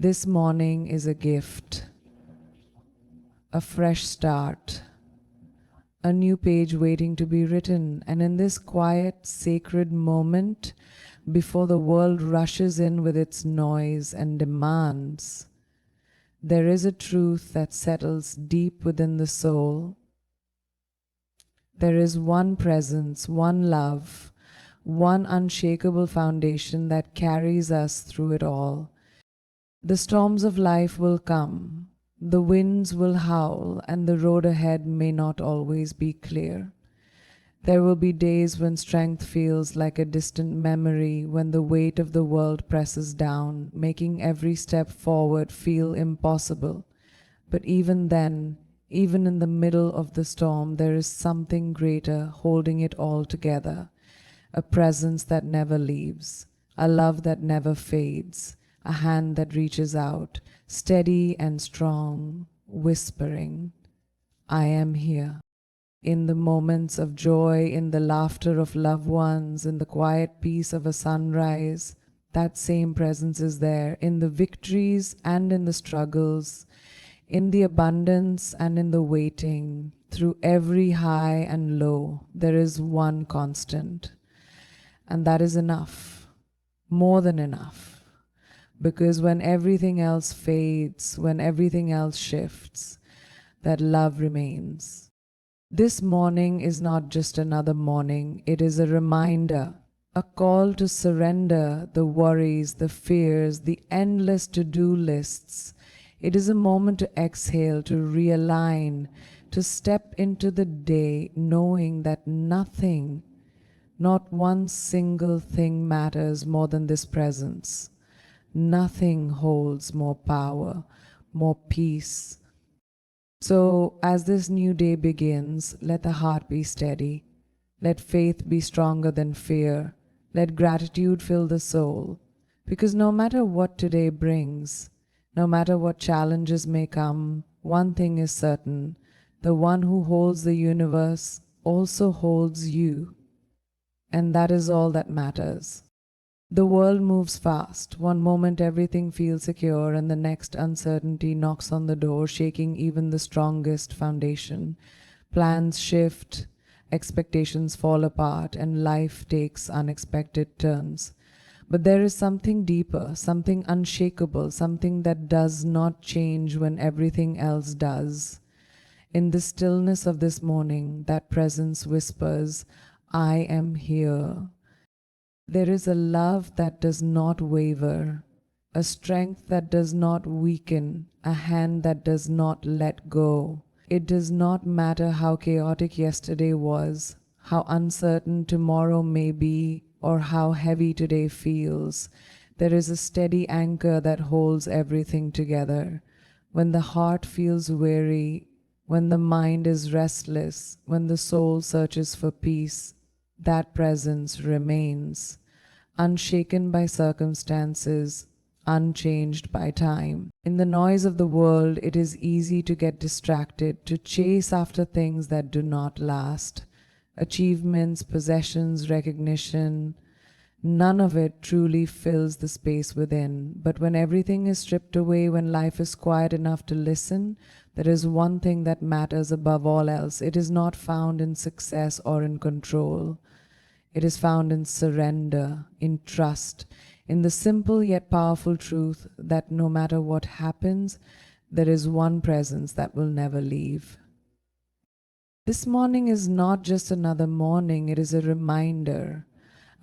This morning is a gift, a fresh start, a new page waiting to be written. And in this quiet, sacred moment, before the world rushes in with its noise and demands, there is a truth that settles deep within the soul. There is one presence, one love, one unshakable foundation that carries us through it all. The storms of life will come, the winds will howl, and the road ahead may not always be clear. There will be days when strength feels like a distant memory, when the weight of the world presses down, making every step forward feel impossible. But even then, even in the middle of the storm, there is something greater holding it all together. A presence that never leaves, a love that never fades, a hand that reaches out, steady and strong, whispering, "I am here." In the moments of joy, in the laughter of loved ones, in the quiet peace of a sunrise, that same presence is there. In the victories and in the struggles, in the abundance and in the waiting, through every high and low, there is one constant. And that is enough, more than enough. Because when everything else fades, when everything else shifts, that love remains. This morning is not just another morning, it is a reminder, a call to surrender the worries, the fears, the endless to-do lists. It is a moment to exhale, to realign, to step into the day knowing that nothing, not one single thing matters more than this presence. Nothing holds more power, more peace. So as this new day begins, let the heart be steady. Let faith be stronger than fear. Let gratitude fill the soul. Because no matter what today brings, no matter what challenges may come, one thing is certain: the one who holds the universe also holds you. And that is all that matters. The world moves fast. One moment everything feels secure, and the next uncertainty knocks on the door, shaking even the strongest foundation. Plans shift, expectations fall apart, and life takes unexpected turns. But there is something deeper, something unshakable, something that does not change when everything else does. In the stillness of this morning, that presence whispers, "I am here." There is a love that does not waver, a strength that does not weaken, a hand that does not let go. It does not matter how chaotic yesterday was, how uncertain tomorrow may be, or how heavy today feels. There is a steady anchor that holds everything together. When the heart feels weary, when the mind is restless, when the soul searches for peace, that presence remains, unshaken by circumstances, unchanged by time. In the noise of the world, it is easy to get distracted, to chase after things that do not last. Achievements, possessions, recognition, none of it truly fills the space within. But when everything is stripped away, when life is quiet enough to listen, there is one thing that matters above all else. It is not found in success or in control. It is found in surrender, in trust, in the simple yet powerful truth that no matter what happens, there is one presence that will never leave. This morning is not just another morning, it is a reminder,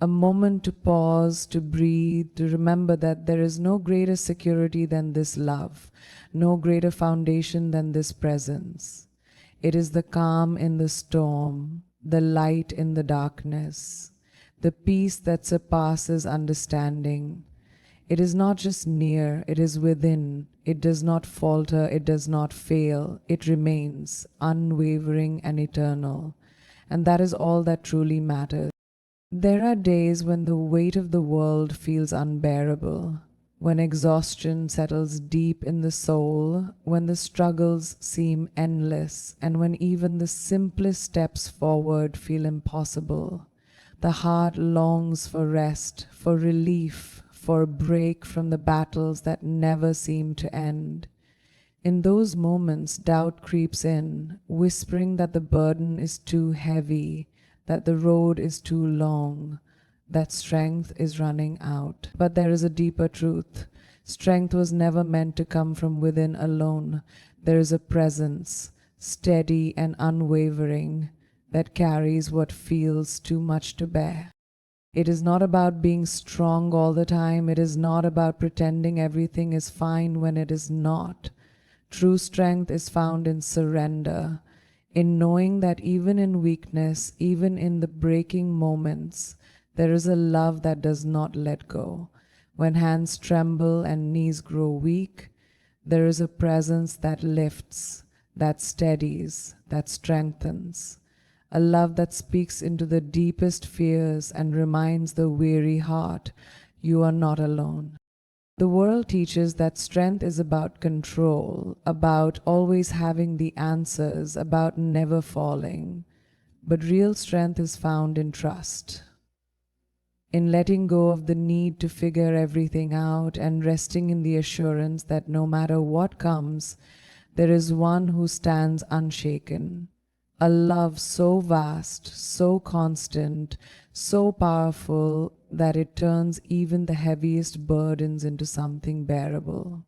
a moment to pause, to breathe, to remember that there is no greater security than this love, no greater foundation than this presence. It is the calm in the storm, the light in the darkness, the peace that surpasses understanding. It is not just near, it is within. It does not falter, it does not fail. It remains unwavering and eternal. And that is all that truly matters. There are days when the weight of the world feels unbearable, when exhaustion settles deep in the soul, when the struggles seem endless, and when even the simplest steps forward feel impossible. The heart longs for rest, for relief, for a break from the battles that never seem to end. In those moments, doubt creeps in, whispering that the burden is too heavy, that the road is too long, that strength is running out. But there is a deeper truth. Strength was never meant to come from within alone. There is a presence, steady and unwavering, that carries what feels too much to bear. It is not about being strong all the time. It is not about pretending everything is fine when it is not. True strength is found in surrender, in knowing that even in weakness, even in the breaking moments, there is a love that does not let go. When hands tremble and knees grow weak, there is a presence that lifts, that steadies, that strengthens. A love that speaks into the deepest fears and reminds the weary heart, you are not alone. The world teaches that strength is about control, about always having the answers, about never falling. But real strength is found in trust, in letting go of the need to figure everything out and resting in the assurance that no matter what comes, there is one who stands unshaken. A love so vast, so constant, so powerful that it turns even the heaviest burdens into something bearable.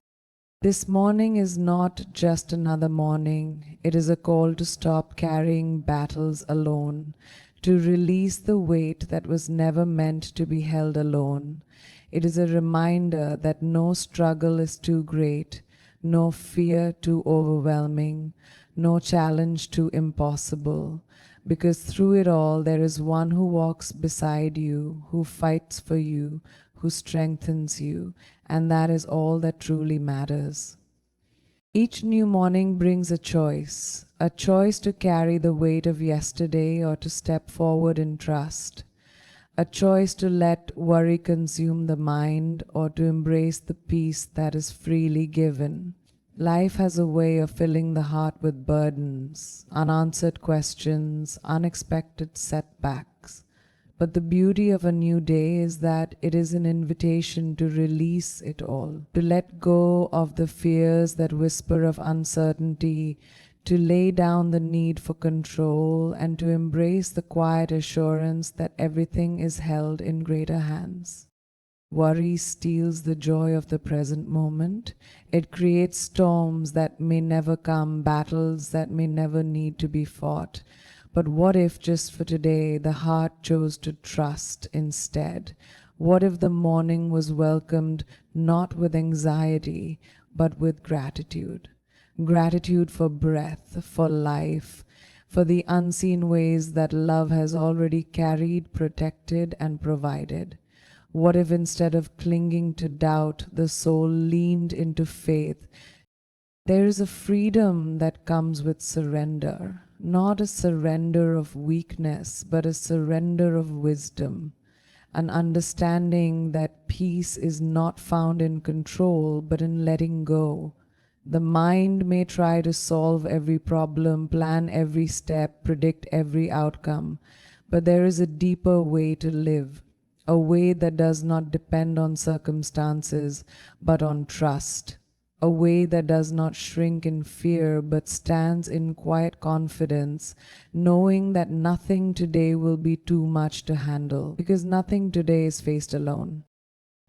This morning is not just another morning. It is a call to stop carrying battles alone, to release the weight that was never meant to be held alone. It is a reminder that no struggle is too great, no fear too overwhelming, no challenge too impossible, because through it all there is one who walks beside you, who fights for you, who strengthens you, and that is all that truly matters. Each new morning brings a choice to carry the weight of yesterday or to step forward in trust, a choice to let worry consume the mind or to embrace the peace that is freely given. Life has a way of filling the heart with burdens, unanswered questions, unexpected setbacks. But the beauty of a new day is that it is an invitation to release it all, to let go of the fears that whisper of uncertainty, to lay down the need for control, and to embrace the quiet assurance that everything is held in greater hands. Worry steals the joy of the present moment. It creates storms that may never come, battles that may never need to be fought. But what if just for today the heart chose to trust instead? What if the morning was welcomed not with anxiety, but with gratitude? Gratitude for breath, for life, for the unseen ways that love has already carried, protected, and provided. What if instead of clinging to doubt, the soul leaned into faith? There is a freedom that comes with surrender, not a surrender of weakness, but a surrender of wisdom, an understanding that peace is not found in control, but in letting go. The mind may try to solve every problem, plan every step, predict every outcome, but there is a deeper way to live, a way that does not depend on circumstances, but on trust, a way that does not shrink in fear, but stands in quiet confidence, knowing that nothing today will be too much to handle, because nothing today is faced alone.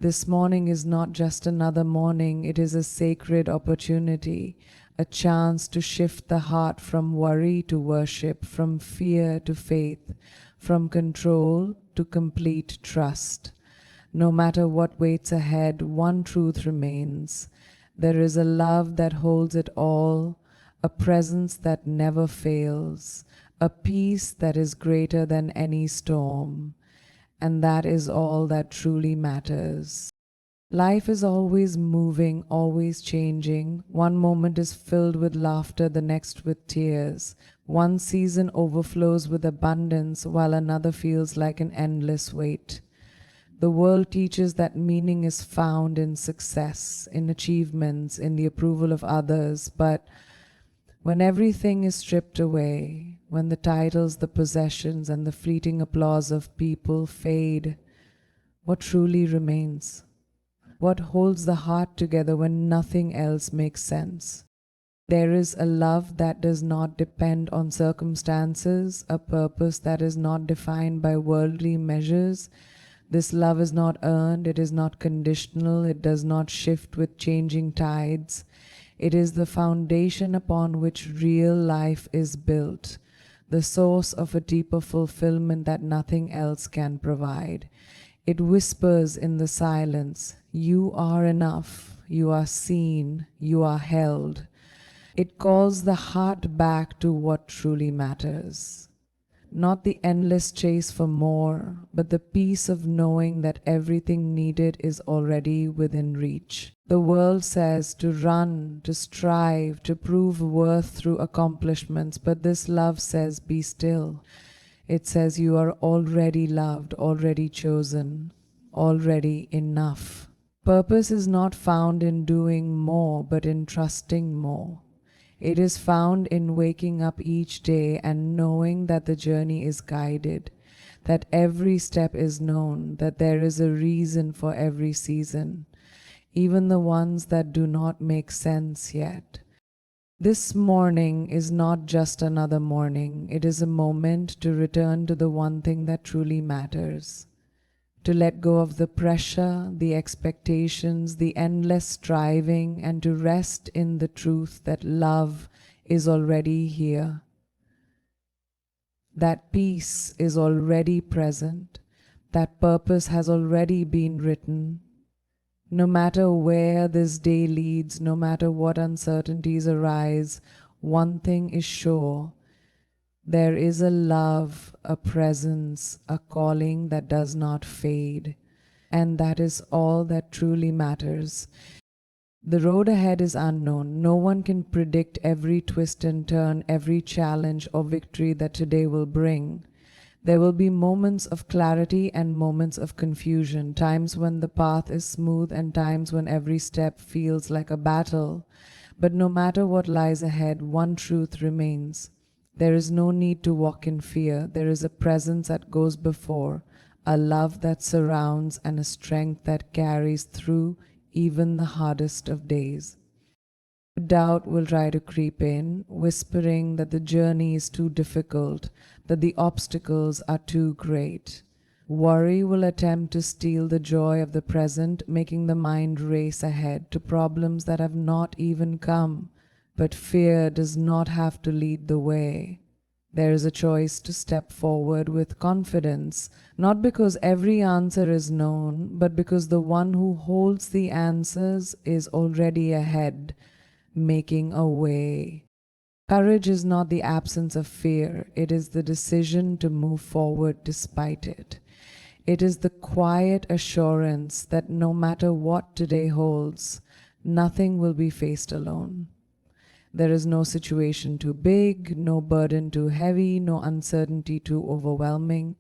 This morning is not just another morning, it is a sacred opportunity, a chance to shift the heart from worry to worship, from fear to faith, from control to complete trust. No matter what waits ahead, one truth remains. There is a love that holds it all, a presence that never fails, a peace that is greater than any storm. And that is all that truly matters. Life is always moving, always changing. One moment is filled with laughter, the next with tears. One season overflows with abundance, while another feels like an endless wait. The world teaches that meaning is found in success, in achievements, in the approval of others, but when everything is stripped away, when the titles, the possessions, and the fleeting applause of people fade, what truly remains? what holds the heart together when nothing else makes sense. There is a love that does not depend on circumstances, a purpose that is not defined by worldly measures. This love is not earned, it is not conditional, it does not shift with changing tides. It is the foundation upon which real life is built, the source of a deeper fulfillment that nothing else can provide. It whispers in the silence, "You are enough, you are seen, you are held." It calls the heart back to what truly matters. Not the endless chase for more, but the peace of knowing that everything needed is already within reach. The world says to run, to strive, to prove worth through accomplishments, but this love says, be still. It says you are already loved, already chosen, already enough. Purpose is not found in doing more, but in trusting more. It is found in waking up each day and knowing that the journey is guided, that every step is known, that there is a reason for every season, even the ones that do not make sense yet. This morning is not just another morning, it is a moment to return to the one thing that truly matters. To let go of the pressure, the expectations, the endless striving, and to rest in the truth that love is already here. That peace is already present. That purpose has already been written. No matter where this day leads, no matter what uncertainties arise, one thing is sure. There is a love, a presence, a calling that does not fade, and that is all that truly matters. The road ahead is unknown. No one can predict every twist and turn, every challenge or victory that today will bring. There will be moments of clarity and moments of confusion, times when the path is smooth and times when every step feels like a battle. But no matter what lies ahead, one truth remains. There is no need to walk in fear. There is a presence that goes before, a love that surrounds, and a strength that carries through even the hardest of days. Doubt will try to creep in, whispering that the journey is too difficult, that the obstacles are too great. Worry will attempt to steal the joy of the present, making the mind race ahead to problems that have not even come. But fear does not have to lead the way. There is a choice to step forward with confidence, not because every answer is known, but because the one who holds the answers is already ahead, making a way. Courage is not the absence of fear, it is the decision to move forward despite it. It is the quiet assurance that no matter what today holds, nothing will be faced alone. There is no situation too big, no burden too heavy, no uncertainty too overwhelming.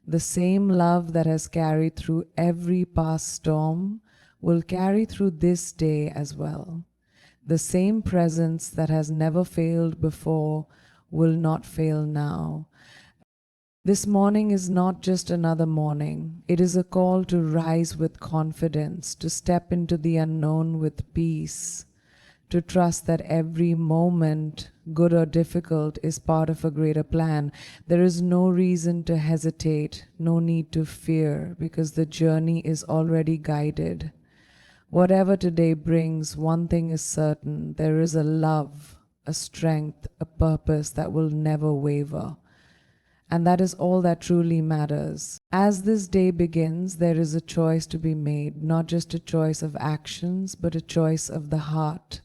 The same love that has carried through every past storm will carry through this day as well. The same presence that has never failed before will not fail now. This morning is not just another morning. It is a call to rise with confidence, to step into the unknown with peace, to trust that every moment, good or difficult, is part of a greater plan. There is no reason to hesitate, no need to fear, because the journey is already guided. Whatever today brings, one thing is certain: there is a love, a strength, a purpose that will never waver. And that is all that truly matters. As this day begins, there is a choice to be made, not just a choice of actions, but a choice of the heart.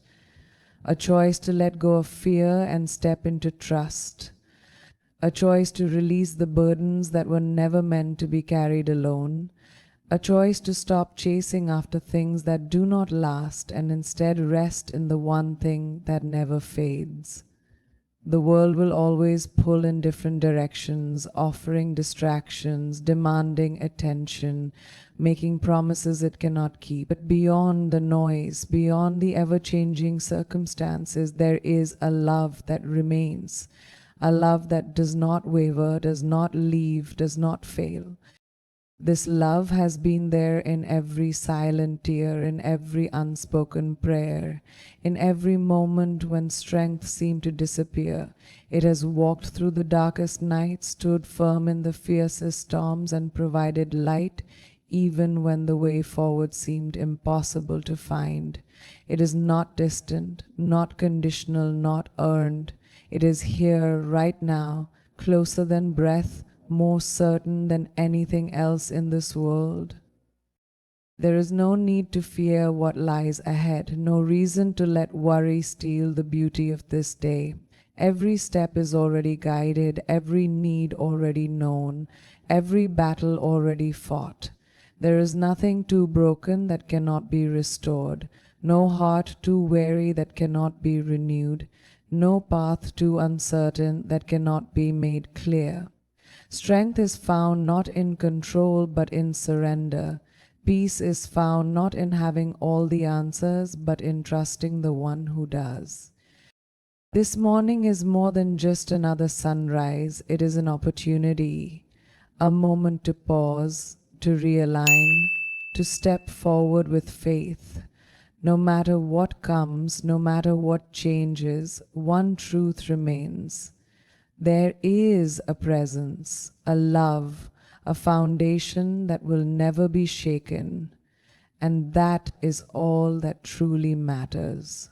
A choice to let go of fear and step into trust. A choice to release the burdens that were never meant to be carried alone. A choice to stop chasing after things that do not last and instead rest in the one thing that never fades. The world will always pull in different directions, offering distractions, demanding attention, making promises it cannot keep. But beyond the noise, beyond the ever-changing circumstances, there is a love that remains, a love that does not waver, does not leave, does not fail. This love has been there in every silent tear, in every unspoken prayer, in every moment when strength seemed to disappear. It has walked through the darkest nights, stood firm in the fiercest storms, and provided light even when the way forward seemed impossible to find. It is not distant, not conditional, not earned. It is here, right now, closer than breath, more certain than anything else in this world. There is no need to fear what lies ahead, no reason to let worry steal the beauty of this day. Every step is already guided, every need already known, every battle already fought. There is nothing too broken that cannot be restored, no heart too weary that cannot be renewed, no path too uncertain that cannot be made clear. Strength is found not in control but in surrender. Peace is found not in having all the answers but in trusting the one who does. This morning is more than just another sunrise. It is an opportunity, a moment to pause, to realign, to step forward with faith. No matter what comes, no matter what changes, one truth remains. There is a presence, a love, a foundation that will never be shaken, and that is all that truly matters.